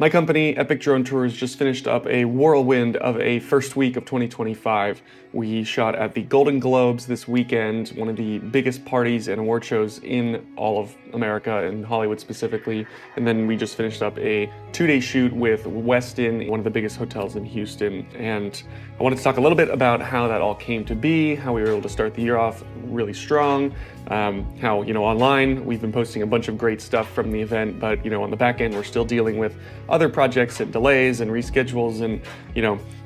My company, Epic Drone Tours, just finished up a whirlwind of a first week of 2025. We shot at the Golden Globes this weekend, one of the biggest parties and award shows in all of America and Hollywood specifically. And then we just finished up a 2-day shoot with Westin, one of the biggest hotels in Houston. And I wanted to talk a little bit about how that all came to be, how we were able to start the year off really strong, how, online we've been posting a bunch of great stuff from the event, but, on the back end, we're still dealing with other projects and delays and reschedules and,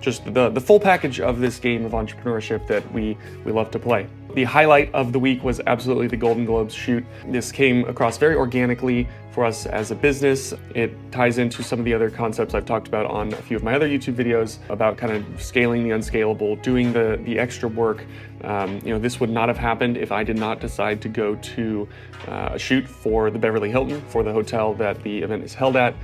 just the full package of this game of entrepreneurship that we love to play. The highlight of the week was absolutely the Golden Globes shoot. This came across very organically for us as a business. It ties into some of the other concepts I've talked about on a few of my other YouTube videos about kind of scaling the unscalable, doing the extra work. This would not have happened if I did not decide to go to a shoot for the Beverly Hilton, for the hotel that the event is held at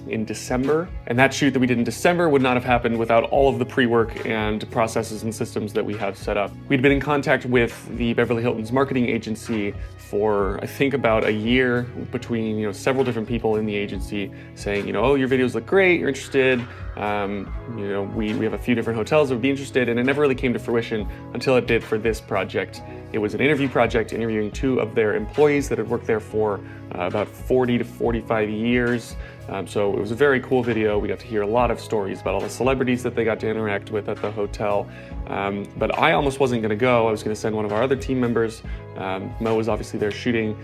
in December. And that shoot that we did in December would not have happened without all of the pre-work and processes and systems that we have set up. We'd been in contact with the Beverly Hilton's marketing agency for, I think, about a year, between several different people in the agency saying, oh, your videos look great, you're interested. We have a few different hotels that would be interested, and it never really came to fruition until it did for this project. It was an interview project interviewing 2 of their employees that had worked there for about 40 to 45 years. So it was a very cool video. We got to hear a lot of stories about all the celebrities that they got to interact with at the hotel. But I almost wasn't going to go. I was going to send one of our other team members. Mo was obviously there shooting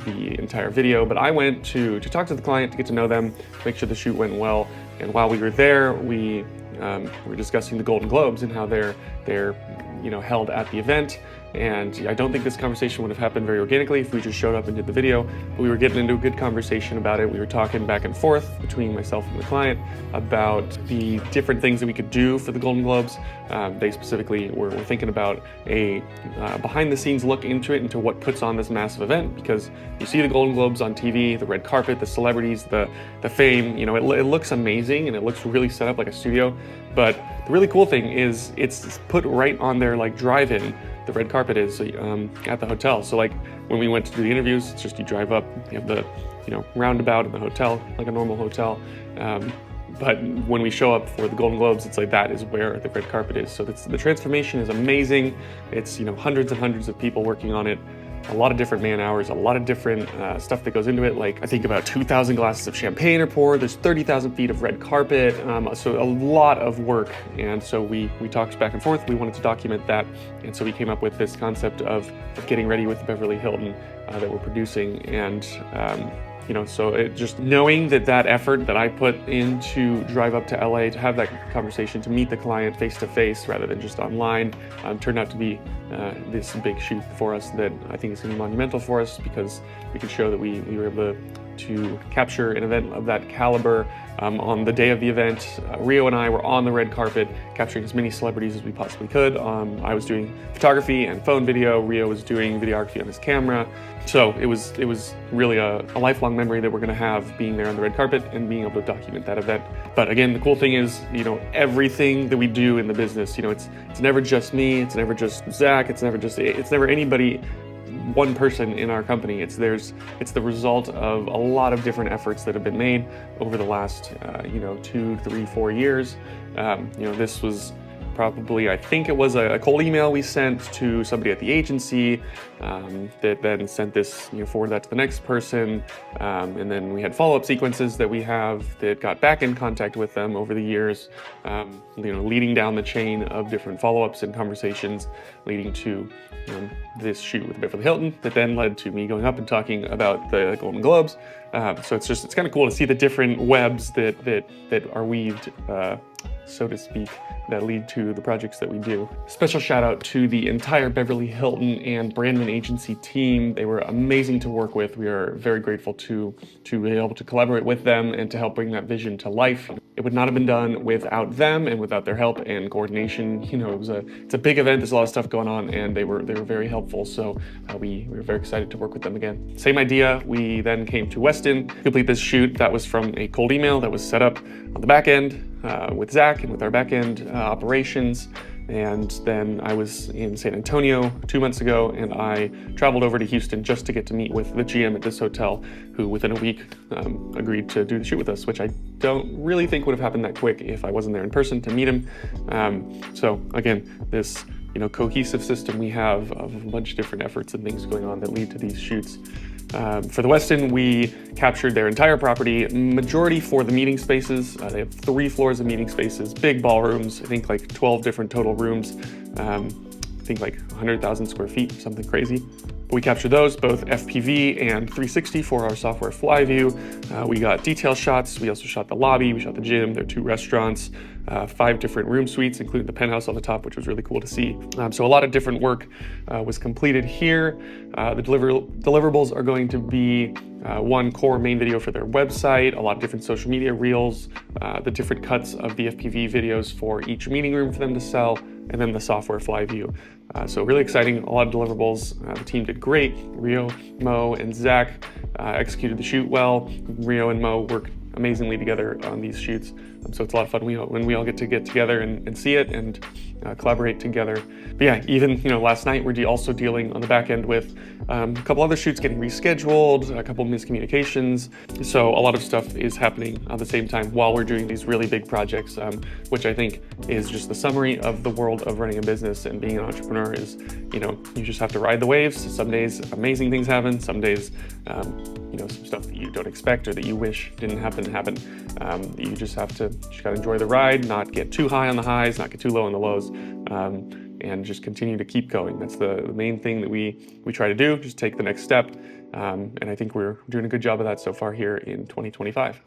the entire video, but I went to talk to the client, to get to know them, make sure the shoot went well. And while we were there, we were discussing the Golden Globes and how they're held at the event. And I don't think this conversation would have happened very organically if we just showed up and did the video, but we were getting into a good conversation about it. We were talking back and forth between myself and the client about the different things that we could do for the Golden Globes. They specifically were thinking about a behind the scenes look into what puts on this massive event, because you see the Golden Globes on TV, the red carpet, the celebrities, the fame, it looks amazing and it looks really set up like a studio. But the really cool thing is it's put right on their drive-in. The red carpet is at the hotel. So when we went to do the interviews, it's just you drive up, you have the roundabout in the hotel, like a normal hotel. But when we show up for the Golden Globes, it's that is where the red carpet is. So the transformation is amazing. It's hundreds and hundreds of people working on it. A lot of different man hours, a lot of different stuff that goes into it. I think about 2,000 glasses of champagne are poured. There's 30,000 feet of red carpet. So a lot of work. And so we talked back and forth. We wanted to document that. And so we came up with this concept of getting ready with the Beverly Hilton that we're producing. And so it just knowing that effort that I put in to drive up to LA to have that conversation, to meet the client face to face rather than just online, turned out to be this big shoot for us that I think is going to be monumental for us, because we could show that we were able to capture an event of that caliber on the day of the event. Rio and I were on the red carpet capturing as many celebrities as we possibly could. I was doing photography and phone video. Rio was doing videography on his camera. So it was really a lifelong memory that we're going to have, being there on the red carpet and being able to document that event. But again, the cool thing is, everything that we do in the business, it's never just me, it's never just Zach, it's never anybody, one person in our company. It's the result of a lot of different efforts that have been made over the last 2, 3, 4 years. This was probably, I think it was a cold email we sent to somebody at the agency that then sent this, forward that to the next person. And then we had follow-up sequences that we have that got back in contact with them over the years, leading down the chain of different follow-ups and conversations, leading to this shoot with Beverly Hilton that then led to me going up and talking about the Golden Globes. So it's kind of cool to see the different webs that are weaved, so to speak, that lead to the projects that we do. Special shout out to the entire Beverly Hilton and Brandman agency team. They were amazing to work with. We are very grateful to be able to collaborate with them and to help bring that vision to life. It would not have been done without them and without their help and coordination. It's a big event. There's a lot of stuff going on, and they were very helpful. So we were very excited to work with them again. Same idea. We then came to Westin to complete this shoot. That was from a cold email that was set up on the back end with Zach and with our back end operations. And then I was in San Antonio 2 months ago, and I traveled over to Houston just to get to meet with the GM at this hotel, who within a week agreed to do the shoot with us, which I don't really think would have happened that quick if I wasn't there in person to meet him. So again, this cohesive system we have of a bunch of different efforts and things going on that lead to these shoots. For the Westin, we captured their entire property, majority for the meeting spaces. They have 3 floors of meeting spaces, big ballrooms, I think like 12 different total rooms, I think like 100,000 square feet, something crazy. But we captured those, both FPV and 360 for our software Flyview. We got detail shots. We also shot the lobby, we shot the gym, their 2 restaurants, 5 different room suites, including the penthouse on the top, which was really cool to see. So a lot of different work was completed here. The deliverables are going to be 1 core main video for their website, a lot of different social media reels, the different cuts of the FPV videos for each meeting room for them to sell, and then the software Flyview. So really exciting, a lot of deliverables. The team did great. Rio, Mo, and Zach executed the shoot well. Rio and Mo worked amazingly together on these shoots. So it's a lot of fun when we all get together and see it and collaborate together. But yeah, even last night we're also dealing on the back end with a couple other shoots getting rescheduled, a couple miscommunications. So a lot of stuff is happening at the same time while we're doing these really big projects, which I think is just the summary of the world of running a business and being an entrepreneur is, you just have to ride the waves. Some days amazing things happen, some days some stuff that you don't expect or that you wish didn't happen. You just gotta enjoy the ride, not get too high on the highs, not get too low on the lows, and just continue to keep going. That's the main thing that we try to do, just take the next step. And I think we're doing a good job of that so far here in 2025.